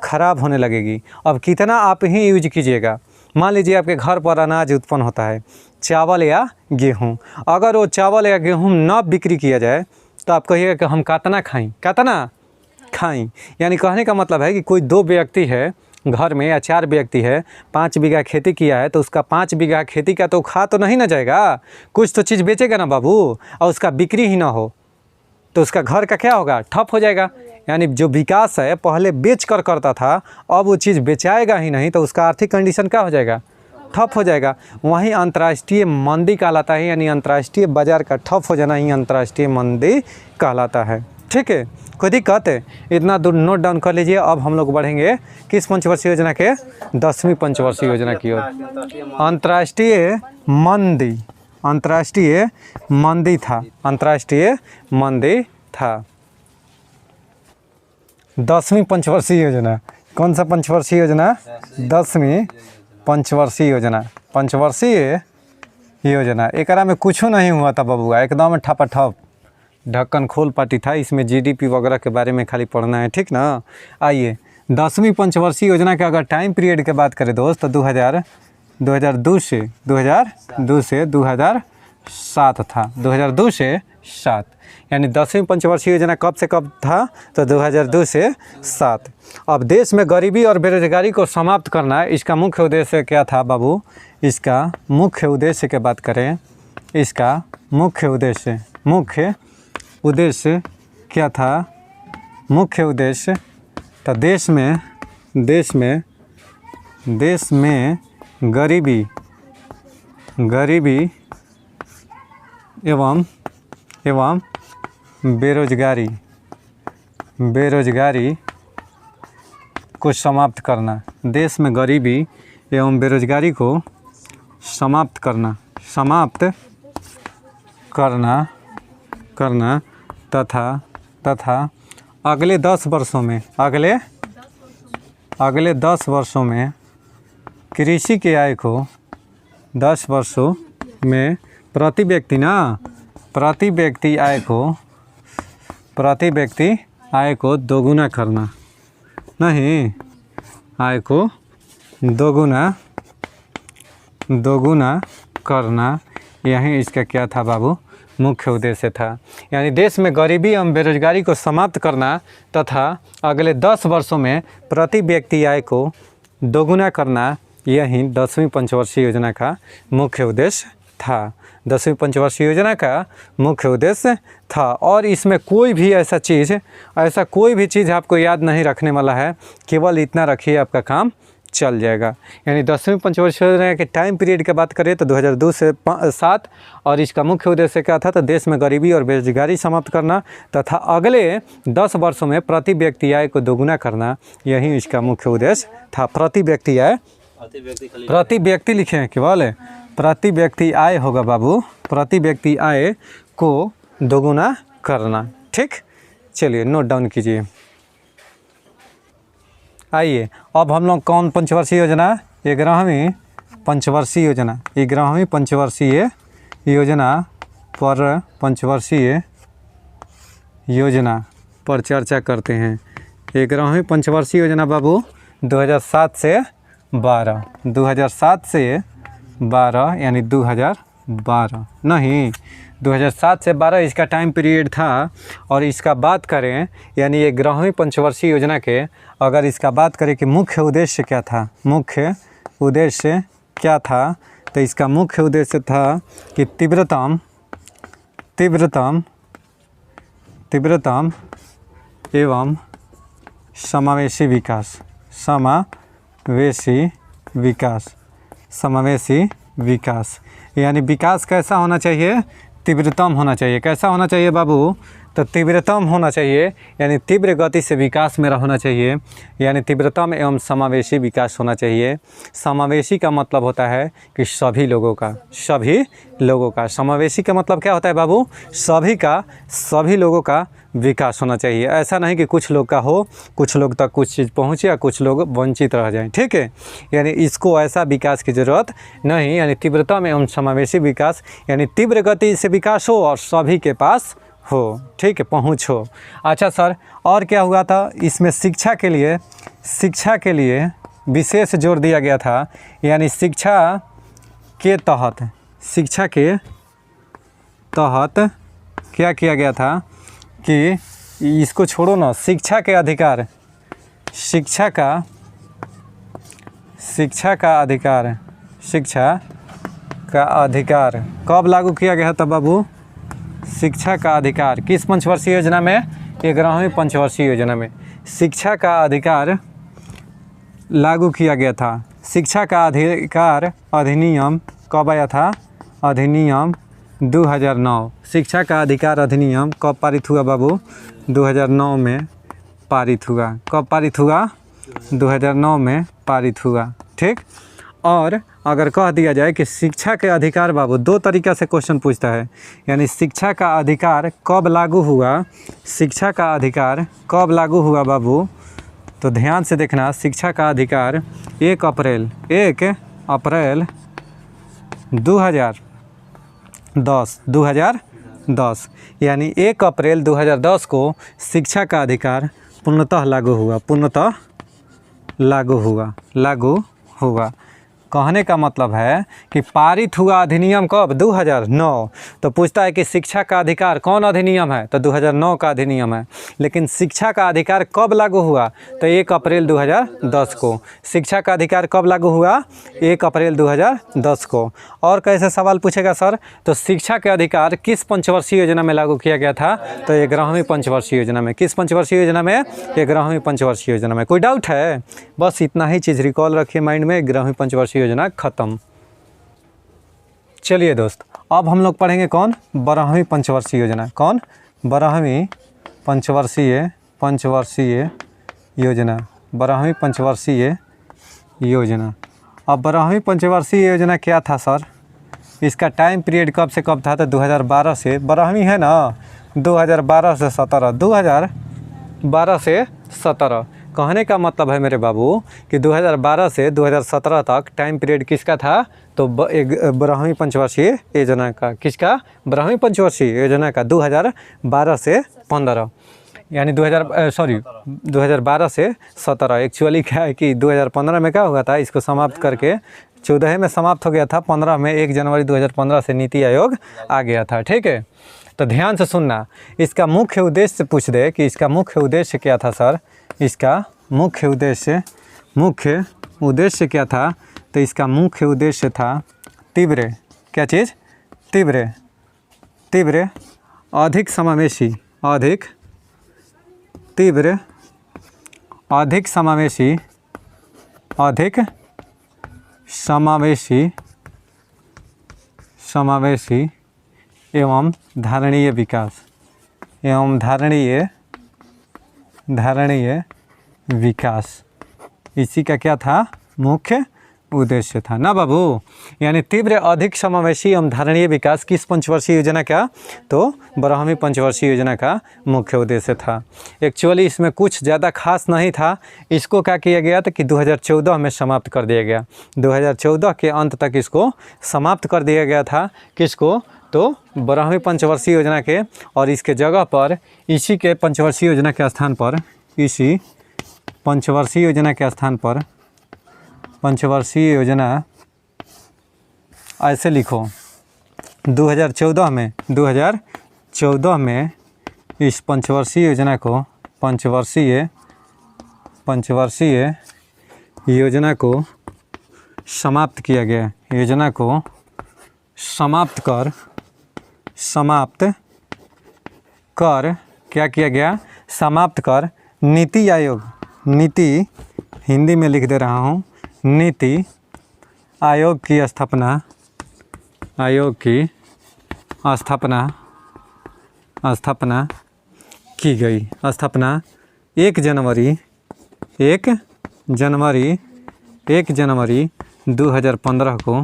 ख़राब होने लगेगी। अब कितना आप ही यूज कीजिएगा, मान लीजिए आपके घर पर अनाज उत्पन्न होता है, चावल या गेहूँ, अगर वो चावल या गेहूँ ना बिक्री किया जाए तो आप कहिएगा कि हम कितना खाएं। यानी कहने का मतलब है कि कोई 2 व्यक्ति है घर में या 4 व्यक्ति है, 5 बीघा खेती किया है, तो उसका 5 बीघा खेती का तो खा तो नहीं ना जाएगा, कुछ तो चीज़ बेचेगा ना बाबू, और उसका बिक्री ही ना हो तो उसका घर का क्या होगा? ठप हो जाएगा। यानी जो विकास है पहले बेच कर करता था, अब वो चीज़ बेचाएगा ही नहीं तो उसका आर्थिक कंडीशन क्या हो जाएगा? ठप हो जाएगा। वहीं अंतर्राष्ट्रीय मंदी कहलाता है, यानी अंतर्राष्ट्रीय बाजार का ठप हो जाना ही अंतर्राष्ट्रीय मंदी कहलाता है। ठीक है, कोई दिक्कत है? इतना दूर नोट डाउन कर लीजिए। अब हम लोग बढ़ेंगे किस पंचवर्षीय योजना के? 10वीं पंचवर्षीय योजना की ओर। अंतर्राष्ट्रीय मंदी था। 10वीं पंचवर्षीय योजना, कौन सा पंचवर्षीय योजना? 10वीं पंचवर्षीय योजना। एकरा में कुछ नहीं हुआ था बबुआ, एकदम ठपाठप ढक्कन खोल पाटी था। इसमें जीडीपी वगैरह के बारे में खाली पढ़ना है, ठीक ना। आइए 10वीं पंचवर्षीय योजना के अगर टाइम पीरियड की बात करें दोस्त, तो 2002 से 2007 था। 2002 से 7, यानी 10वीं पंचवर्षीय योजना कब से कब था? तो 2002 से 7। अब देश में गरीबी और बेरोजगारी को समाप्त करना, इसका मुख्य उद्देश्य क्या था बाबू? इसका मुख्य उद्देश्य की बात करें, इसका मुख्य उद्देश्य क्या था? मुख्य उद्देश्य तो देश में गरीबी एवं बेरोजगारी को समाप्त करना। देश में गरीबी एवं बेरोजगारी को समाप्त करना तथा अगले 10 वर्षों में कृषि के आय को 10 वर्षों में प्रति व्यक्ति आय को दोगुना करना, नहीं आय को दोगुना करना, यही इसका क्या था बाबू? मुख्य उद्देश्य था। यानी देश में गरीबी एवं बेरोजगारी को समाप्त करना तथा अगले 10 वर्षों में प्रति व्यक्ति आय को दोगुना करना, यही 10वीं पंचवर्षीय योजना का मुख्य उद्देश्य था। 10वीं पंचवर्षीय योजना का मुख्य उद्देश्य था। और इसमें कोई भी चीज़ आपको याद नहीं रखने वाला है, केवल इतना रखिए आपका काम चल जाएगा। यानी 10वीं पंचवर्षीय योजना के टाइम पीरियड की बात करें तो 2002 से 7, और इसका मुख्य उद्देश्य क्या था? तो देश में गरीबी और बेरोजगारी समाप्त करना तथा अगले 10 वर्षों में प्रति व्यक्ति आय को दोगुना करना, यही इसका मुख्य उद्देश्य था। प्रति व्यक्ति लिखे हैं केवल, प्रति व्यक्ति आय होगा बाबू, प्रति व्यक्ति आय को दोगुना करना। ठीक, चलिए नोट डाउन कीजिए। आइए अब हम लोग कौन पंचवर्षीय योजना? 11वीं पंचवर्षीय योजना पर चर्चा करते हैं। 11वीं पंचवर्षीय योजना बाबू 2007 से 12 यानी 2007 से 12 इसका टाइम पीरियड था। और इसका बात करें यानी 11वीं पंचवर्षीय योजना के अगर इसका बात करें कि मुख्य उद्देश्य क्या था, तो इसका मुख्य उद्देश्य था कि तीव्रतम एवं समावेशी विकास। यानी विकास कैसा होना चाहिए, तीव्रतम होना चाहिए। कैसा होना चाहिए बाबू, तो तीव्रतम होना चाहिए, यानी तीव्र गति से विकास मेरा होना चाहिए, यानी तीव्रतम एवं समावेशी विकास होना चाहिए। समावेशी का मतलब होता है कि सभी लोगों का, सभी लोगों का। समावेशी का मतलब क्या होता है बाबू, सभी का, सभी लोगों का विकास होना चाहिए। ऐसा नहीं कि कुछ लोग का हो, कुछ लोग तक कुछ चीज़ पहुँचे या कुछ लोग वंचित रह जाएं, ठीक है। यानी इसको ऐसा विकास की ज़रूरत नहीं, यानी तीव्रतम एवं समावेशी विकास, यानी तीव्र गति से विकास हो और सभी के पास हो, ठीक है, पहुँच हो। अच्छा सर, और क्या हुआ था इसमें, शिक्षा के लिए विशेष जोर दिया गया था, यानी शिक्षा के तहत क्या किया गया था कि इसको छोड़ो ना, शिक्षा का अधिकार कब लागू किया गया था बाबू, शिक्षा का अधिकार किस पंचवर्षीय योजना में, 11वीं पंचवर्षीय योजना में शिक्षा का अधिकार लागू किया गया था। शिक्षा का अधिकार अधिनियम कब आया था, अधिनियम 2009। शिक्षा का अधिकार अधिनियम कब पारित हुआ बाबू, 2009 में पारित हुआ। कब पारित हुआ, 2009 में पारित हुआ, ठीक। और अगर कह दिया जाए कि शिक्षा के अधिकार बाबू, दो तरीक़ा से क्वेश्चन पूछता है, यानी शिक्षा का अधिकार कब लागू हुआ, शिक्षा का अधिकार कब लागू हुआ बाबू, तो ध्यान से देखना, शिक्षा का अधिकार 1 अप्रैल 2010, यानी 1 अप्रैल 2010 को शिक्षा का अधिकार पूर्णतः लागू हुआ। कहने का मतलब है कि पारित हुआ अधिनियम कब, 2009। तो पूछता है कि शिक्षा का अधिकार कौन अधिनियम है, तो 2009 का अधिनियम है। लेकिन शिक्षा का अधिकार कब लागू हुआ, तो 1 अप्रैल 2010 को। शिक्षा का अधिकार कब लागू हुआ, 1 अप्रैल 2010 को। और कैसे सवाल पूछेगा सर, तो शिक्षा के अधिकार किस पंचवर्षीय योजना में लागू किया गया था, तो 11वीं पंचवर्षीय योजना में। किस पंचवर्षीय योजना में, 11वीं पंचवर्षीय योजना में। कोई डाउट है, बस इतना ही चीज़ रिकॉल रखिए माइंड में, 11वीं पंचवर्षीय योजना खत्म। चलिए दोस्त, अब हम लोग पढ़ेंगे कौन, 12वीं पंचवर्षीय योजना। कौन, 12वीं पंचवर्षीय योजना, 12वीं पंचवर्षीय योजना। अब 12वीं पंचवर्षीय योजना क्या था सर, इसका टाइम पीरियड कब से कब था, तो 2012 से, 12वीं है ना, 2012 से 17, 2012 से 17। कहने का मतलब है मेरे बाबू कि 2012 से 2017 तक टाइम पीरियड किसका था, तो 12वीं पंचवर्षीय योजना का। किसका, 12वीं पंचवर्षीय योजना का, 2012 से 15, यानी 2012 से 17। एक्चुअली क्या है कि 2015 में क्या हुआ था, इसको समाप्त करके 14 में समाप्त हो गया था, 15 में 1 जनवरी 2015 से नीति आयोग आ गया था, ठीक है। तो ध्यान से सुनना, इसका मुख्य उद्देश्य पूछ दे कि इसका मुख्य उद्देश्य क्या था सर, इसका मुख्य उद्देश्य क्या था, तो इसका मुख्य उद्देश्य था तीव्र, क्या चीज़, तीव्र अधिक समावेशी, अधिक समावेशी एवं धारणीय विकास, इसी का क्या था, मुख्य उद्देश्य था ना बाबू। यानी तीव्र अधिक समावेशी एवं धारणीय विकास किस पंचवर्षीय योजना का, तो 12वीं पंचवर्षीय योजना का मुख्य उद्देश्य था। एक्चुअली इसमें कुछ ज़्यादा खास नहीं था, इसको क्या किया गया था कि 2014 में समाप्त कर दिया गया, 2014 के अंत तक इसको समाप्त कर दिया गया था। किसको, तो 12वीं पंचवर्षीय योजना के। और इसके जगह पर इसी के पंचवर्षीय योजना के स्थान पर, इसी पंचवर्षीय योजना के स्थान पर, पंचवर्षीय योजना ऐसे लिखो, 2014 में इस पंचवर्षीय योजना को, पंचवर्षीय योजना को समाप्त किया गया। योजना को समाप्त कर क्या किया गया, समाप्त कर नीति आयोग, नीति हिंदी में लिख दे रहा हूँ, नीति आयोग की स्थापना आयोग की स्थापना की गई। स्थापना 1 जनवरी 2015 को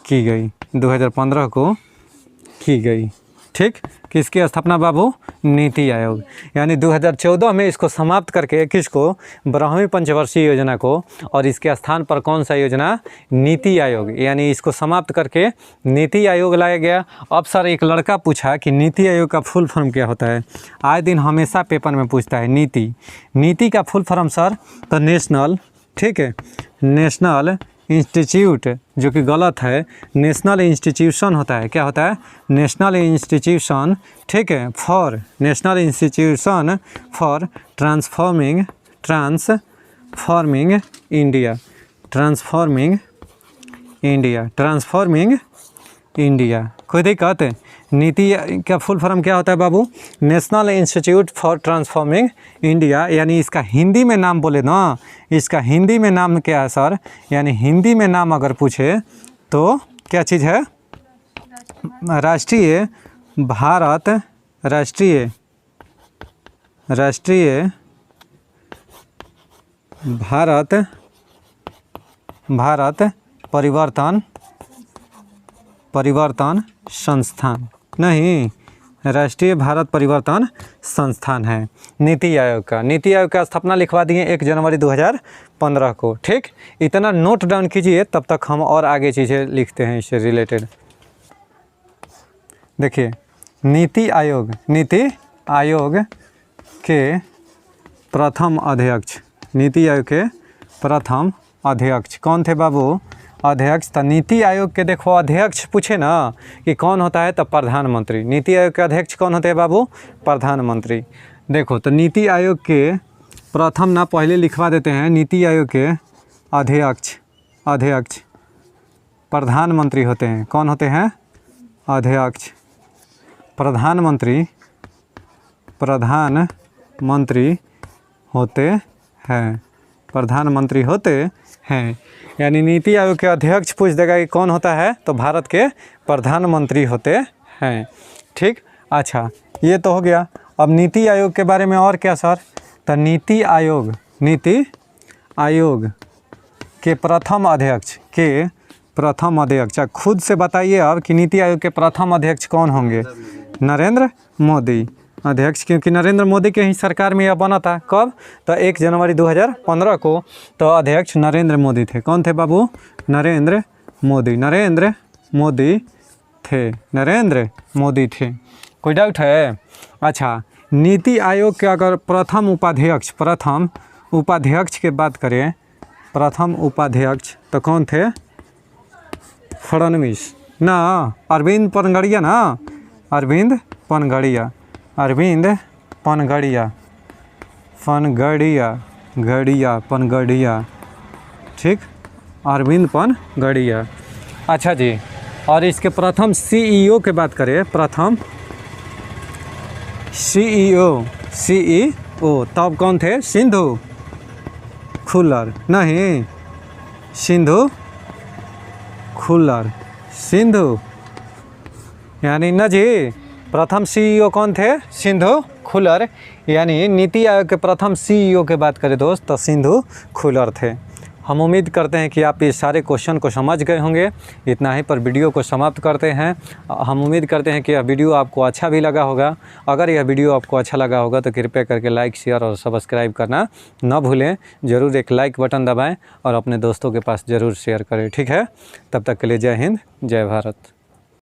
की गई। 2015 को की गई। ठीक, किसकी स्थापना बाबू? नीति आयोग। यानी 2014 में इसको समाप्त करके किसको? 12वीं पंचवर्षीय योजना को, और इसके स्थान पर कौन सा योजना? नीति आयोग। यानी इसको समाप्त करके नीति आयोग लाया गया। अब सर एक लड़का पूछा कि नीति आयोग का फुल फॉर्म क्या होता है? आए दिन हमेशा पेपर में पूछता है नीति का फुल फॉर्म सर तो नेशनल, ठीक है, नेशनल इंस्टीट्यूट, जो कि गलत है, नेशनल इंस्टीट्यूशन होता है। क्या होता है? नेशनल इंस्टीट्यूशन, ठीक है, national institution for transforming India. कोई दिक्कत? नीति का फुल फॉर्म क्या होता है बाबू? National institute for transforming India. यानी इसका हिंदी में नाम बोले ना, इसका हिंदी में नाम क्या है सर? यानी हिंदी में नाम अगर पूछे तो क्या चीज़ है? राष्ट्रीय भारत परिवर्तन संस्थान, नहीं, राष्ट्रीय भारत परिवर्तन संस्थान है नीति आयोग का। नीति आयोग का स्थापना लिखवा दिए 1 जनवरी 2015 को। ठीक, इतना नोट डाउन कीजिए, तब तक हम और आगे चीज़ें लिखते हैं इससे रिलेटेड। देखिए, नीति आयोग के प्रथम अध्यक्ष कौन थे बाबू? अध्यक्ष। तो नीति आयोग के देखो अध्यक्ष पूछे ना कि कौन होता है, तो प्रधानमंत्री। नीति आयोग के अध्यक्ष कौन होते हैं बाबू? प्रधानमंत्री। देखो, तो नीति आयोग के प्रथम ना पहले लिखवा देते हैं। नीति आयोग के अध्यक्ष प्रधानमंत्री होते हैं। कौन होते हैं? अध्यक्ष। प्रधानमंत्री होते हैं। यानी नीति आयोग के अध्यक्ष पूछ देगा कि कौन होता है, तो भारत के प्रधानमंत्री होते हैं। ठीक, अच्छा, ये तो हो गया। अब नीति आयोग के बारे में और क्या सर? तो नीति आयोग के प्रथम अध्यक्ष खुद से बताइए अब कि नीति आयोग के प्रथम अध्यक्ष कौन होंगे? नरेंद्र मोदी अध्यक्ष, क्योंकि नरेंद्र मोदी के ही सरकार में यह बना था। कब? तो 1 जनवरी 2015 को। तो अध्यक्ष नरेंद्र मोदी थे। कौन थे बाबू? नरेंद्र मोदी थे। कोई डाउट है? अच्छा, नीति आयोग के अगर प्रथम उपाध्यक्ष की बात करें, प्रथम उपाध्यक्ष तो कौन थे? फडणवीस ना, अरविंद पनगड़िया ना, अरविंद पनगड़िया, ठीक, अरविंद पनगड़िया। अच्छा जी, और इसके प्रथम CEO की बात करें, प्रथम CEO तब कौन थे? सिंधु खुल्लर, नहीं, सिंधु यानी न जी, प्रथम CEO कौन थे? सिंधु खुल्लर। यानी नीति आयोग के प्रथम CEO की बात करें दोस्त, तो सिंधु खुल्लर थे। हम उम्मीद करते हैं कि आप इस सारे क्वेश्चन को समझ गए होंगे। इतना ही पर वीडियो को समाप्त करते हैं। हम उम्मीद करते हैं कि यह वीडियो आपको अच्छा भी लगा होगा। अगर यह वीडियो आपको अच्छा लगा होगा तो कृपया करके लाइक, शेयर और सब्सक्राइब करना न भूलें। ज़रूर एक लाइक बटन दबाएं और अपने दोस्तों के पास ज़रूर शेयर करें। ठीक है, तब तक के लिए जय हिंद, जय भारत।